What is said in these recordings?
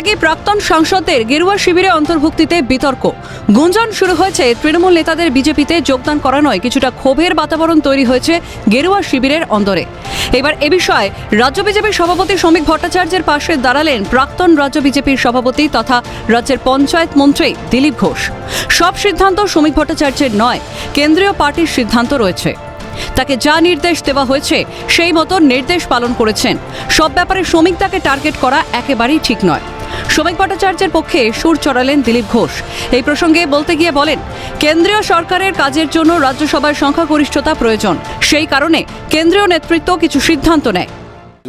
ত্যাগী প্রাক্তন সাংসদদের গেরুয়া শিবিরে অন্তর্ভুক্তিতে বিতর্ক। গুঞ্জন শুরু হয়েছে তৃণমূল নেতাদের বিজেপিতে যোগদান করা নয়, কিছুটা ক্ষোভের বাতাবরণ তৈরি হয়েছে গেরুয়া শিবিরের অন্দরে। এবার এ বিষয়ে রাজ্য বিজেপির সভাপতি শ্রমিক ভট্টাচার্যের পাশে দাঁড়ালেন প্রাক্তন রাজ্য বিজেপির সভাপতি তথা রাজ্যের পঞ্চায়েত মন্ত্রী দিলীপ ঘোষ। সব সিদ্ধান্ত শ্রমিক ভট্টাচার্যের নয়, কেন্দ্রীয় পার্টির সিদ্ধান্ত রয়েছে। তাকে যা নির্দেশ দেওয়া হয়েছে সেই মতো নির্দেশ পালন করেছেন। সব ব্যাপারে শ্রমিক তাকে টার্গেট করা একেবারেই ঠিক নয়। শ্রমিক ভট্টাচার্যের পক্ষে সুর চড়ালেন দিলীপ ঘোষ। এই প্রসঙ্গে বলতে গিয়ে বলেন, কেন্দ্রীয় সরকারের কাজের জন্য রাজ্যসভার সংখ্যাগরিষ্ঠতা প্রয়োজন, সেই কারণে কেন্দ্রীয় নেতৃত্ব কিছু সিদ্ধান্ত নেয়।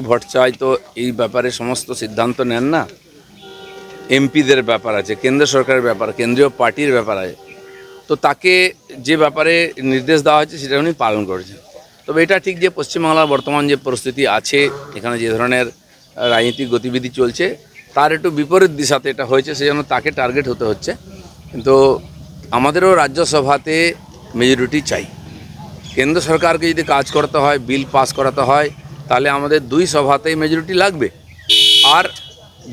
ভট্টাচার্য তো এই ব্যাপারে সমস্ত সিদ্ধান্ত নেন না, এমপিদের ব্যাপার আছে, কেন্দ্র সরকারের ব্যাপার, কেন্দ্রীয় পার্টির ব্যাপার আছে। তো তাকে যে ব্যাপারে নির্দেশ দেওয়া হয়েছে সেটা উনি পালন করেছেন। তবে এটা ঠিক যে পশ্চিমবাংলার বর্তমান যে পরিস্থিতি আছে, এখানে যে ধরনের রাজনৈতিক গতিবিধি চলছে তার একটু বিপরীত দিশাতে এটা হয়েছে, সেই জন্য তাকে টার্গেট হতে হচ্ছে। কিন্তু আমাদেরও রাজ্যসভাতে মেজরিটি চাই। কেন্দ্র সরকারকে যদি কাজ করতে হয়, বিল পাস করাতে হয়, তাহলে আমাদের দুই সভাতেই মেজরিটি লাগবে। আর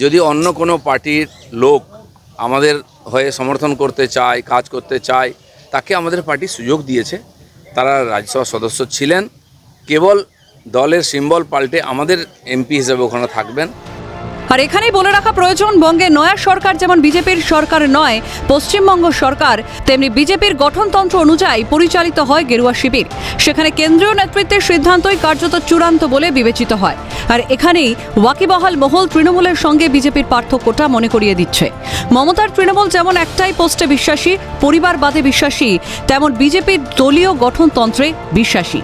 যদি অন্য কোনো পার্টির লোক আমাদের হয়ে সমর্থন করতে চায়, কাজ করতে চায়, তাকে আমাদের পার্টি সুযোগ দিয়েছে। তারা রাজ্যসভার সদস্য ছিলেন, কেবল দলের সিম্বল পাল্টে আমাদের এমপি হিসেবে ওখানে থাকবেন। আর এখানেই বলে রাখা প্রয়োজন, বঙ্গে নয়া সরকার যেমন বিজেপির সরকার নয় পশ্চিমবঙ্গ সরকার, তেমনি বিজেপির গঠনতন্ত্র অনুযায়ী পরিচালিত হয় গেরুয়া শিবির। সেখানে কেন্দ্রীয় নেতৃত্বের সিদ্ধান্তই কার্যত চূড়ান্ত বলে বিবেচিত হয়। আর এখানেই ওয়াকিবহাল মহল তৃণমূলের সঙ্গে বিজেপির পার্থক্যটা মনে করিয়ে দিচ্ছে। মমতার তৃণমূল যেমন একটাই পোস্টে বিশ্বাসী, পরিবারবাদে বিশ্বাসী, তেমন বিজেপির দলীয় গঠনতন্ত্রে বিশ্বাসী।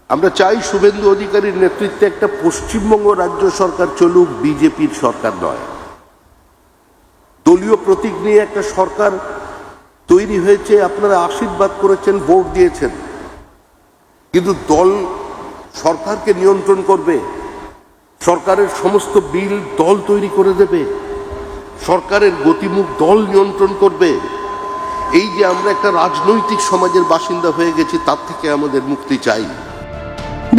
আমরা চাই শুভেন্দু অধিকারীর নেতৃত্বে একটা পশ্চিমবঙ্গ রাজ্য সরকার চলুক, বিজেপির সরকার নয়। দলীয় প্রতীক নিয়ে একটা সরকার তৈরি হয়েছে, আপনারা আশীর্বাদ করেছেন, ভোট দিয়েছেন, কিন্তু দল সরকারকে নিয়ন্ত্রণ করবে, সরকারের সমস্ত বিল দল তৈরি করে দেবে, সরকারের গতিমুখ দল নিয়ন্ত্রণ করবে। এই যে আমরা একটা রাজনৈতিক সমাজের বাসিন্দা হয়ে গেছি, তার থেকে আমাদের মুক্তি চাই।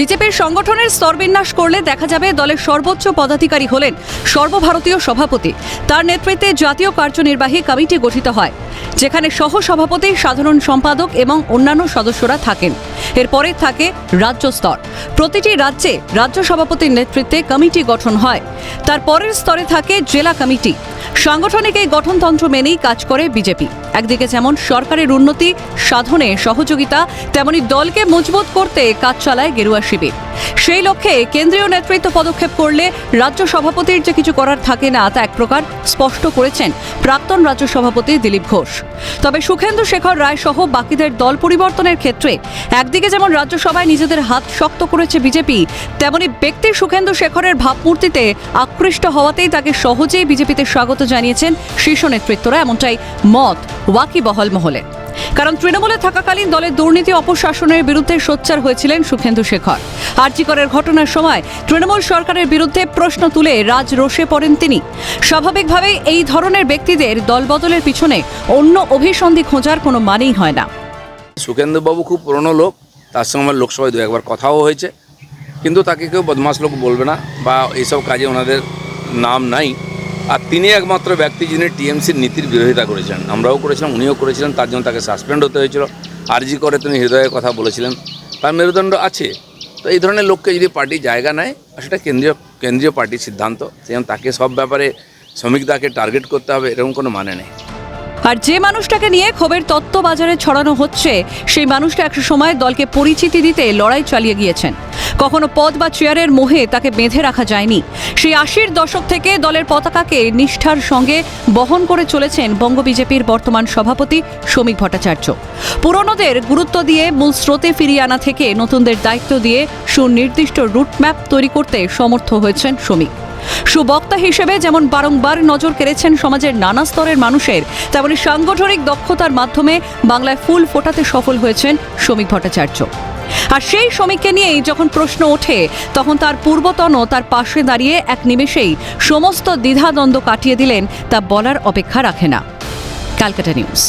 বিজেপির সংগঠনের স্তরবিন্যাস করলে দেখা যাবে দলের সর্বোচ্চ পদাধিকারী হলেন সর্বভারতীয় সভাপতি। তার নেতৃত্বে জাতীয় কার্যনির্বাহী কমিটি গঠিত হয়, যেখানে সহ সভাপতি, সাধারণ সম্পাদক এবং অন্যান্য সদস্যরা থাকেন। এরপরে থাকে রাজ্য স্তর। প্রতিটি রাজ্যে রাজ্য সভাপতির নেতৃত্বে কমিটি গঠন হয়। তার পরের স্তরে থাকে জেলা কমিটি। সাংগঠনিক এই গঠনতন্ত্র মেনেই কাজ করে বিজেপি। একদিকে যেমন সরকারের উন্নতি সাধনে সহযোগিতা, তেমনি দলকে মজবুত করতে কাজ চালায় গেরুয়া শিবির। সেই লক্ষ্যে কেন্দ্রীয় নেতৃত্ব পদক্ষেপ করলে রাজ্য সভাপতির যে কিছু করার থাকে না, তা এক প্রকার স্পষ্ট করেছেন প্রাক্তন রাজ্য সভাপতি দিলীপ ঘোষ। তবে সুখেন্দু শেখর রায় সহ বাকিদের দল পরিবর্তনের ক্ষেত্রে একদিকে যেমন রাজ্যসভায় নিজেদের হাত শক্ত করেছে বিজেপি, তেমনি ব্যক্তি সুখেন্দু শেখরের ভাবমূর্তিতে আকৃষ্ট হওয়াতেই তাকে সহজেই বিজেপিতে স্বাগত জানিয়েছেন শীর্ষ নেতৃত্বরা, এমনটাই মত ওয়াকিবহাল মহলে। কারণ তৃণমূলে থাকাকালীন দলের দুর্নীতি অপশাসনের বিরুদ্ধে সোচ্চার হয়েছিলেন সুখেন্দু শেখর। আরজি করের ঘটনার সময় তৃণমূল সরকারের বিরুদ্ধে প্রশ্ন তুলে রাজরোষে পড়েন তিনি। স্বাভাবিকভাবেই এই ধরনের ব্যক্তিদের দলবদলের পিছনে অন্য অভিসন্ধি খোঁজার কোনো মানেই হয় না। সুখেন্দুবাবু খুব পুরনো লোক, তার সঙ্গে আমার লোকসভায় দু একবার কথাও হয়েছে, কিন্তু তাকে কেউ বদমাস লোক বলবে না বা এইসব কাজে ওনাদের নাম নাই। আর তিনি একমাত্র ব্যক্তি যিনি টিএমসির নীতির বিরোধিতা করেছেন। আমরাও করেছিলাম, উনিও করেছিলেন, তার জন্য তাকে সাসপেন্ড হতে হয়েছিল। আরজি করে তিনি হৃদয়ের কথা বলেছিলেন, তার মেরুদণ্ড আছে। তো এই ধরনের লোককে যদি পার্টি জায়গা নেয়, সেটা কেন্দ্রীয় পার্টির সিদ্ধান্ত, সেজন্য তাকে সব ব্যাপারে শ্রমিকদাকে টার্গেট করতে হবে, এরকম কোনো মানে নেই। আর যে মানুষটাকে নিয়ে ক্ষোভের তত্ত্ব বাজারে ছড়ানো হচ্ছে, সেই মানুষটা একটা সময় দলকে পরিচিতি দিতে লড়াই চালিয়ে গিয়েছেন। কখনো পদ বা চেয়ারের মোহে তাকে বেঁধে রাখা যায়নি। সেই 80-র দশক থেকে দলের পতাকাকে নিষ্ঠার সঙ্গে বহন করে চলেছেন বঙ্গ বিজেপির বর্তমান সভাপতি শ্রমিক ভট্টাচার্য। পুরনোদের গুরুত্ব দিয়ে মূল স্রোতে ফিরিয়ে আনা থেকে নতুনদের দায়িত্ব দিয়ে সুনির্দিষ্ট রুটম্যাপ তৈরি করতে সমর্থ হয়েছেন শ্রমিক। সুবক্তা হিসেবে যেমন বারংবার নজর কেড়েছেন সমাজের নানা স্তরের মানুষের, তেমনি সাংগঠনিক দক্ষতার মাধ্যমে বাংলায় ফুল ফোটাতে সফল হয়েছেন শ্রমিক ভট্টাচার্য। আর সেই শ্রমিককে নিয়েই যখন প্রশ্ন ওঠে, তখন তার পূর্বতন তার পাশে দাঁড়িয়ে এক নিমেষেই সমস্ত দ্বিধাদ্বন্দ্ব কাটিয়ে দিলেন, তা বলার অপেক্ষা রাখে না। ক্যালকাটা নিউজ।